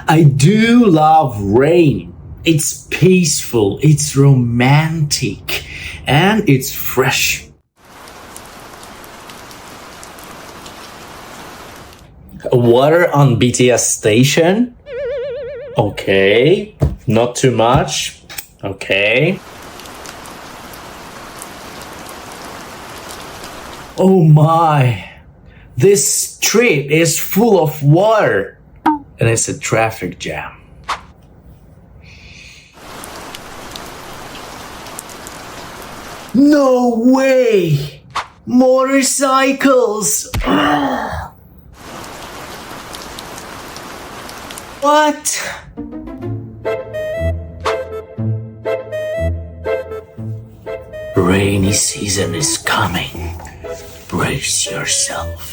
I do love rain. It's peaceful, it's romantic, and it's fresh. Water on BTS station? Okay, not too much. Okay. Oh my! This street is full of water, and it's a traffic jam. No way! Motorcycles! What? Rainy season is coming. Brace yourself.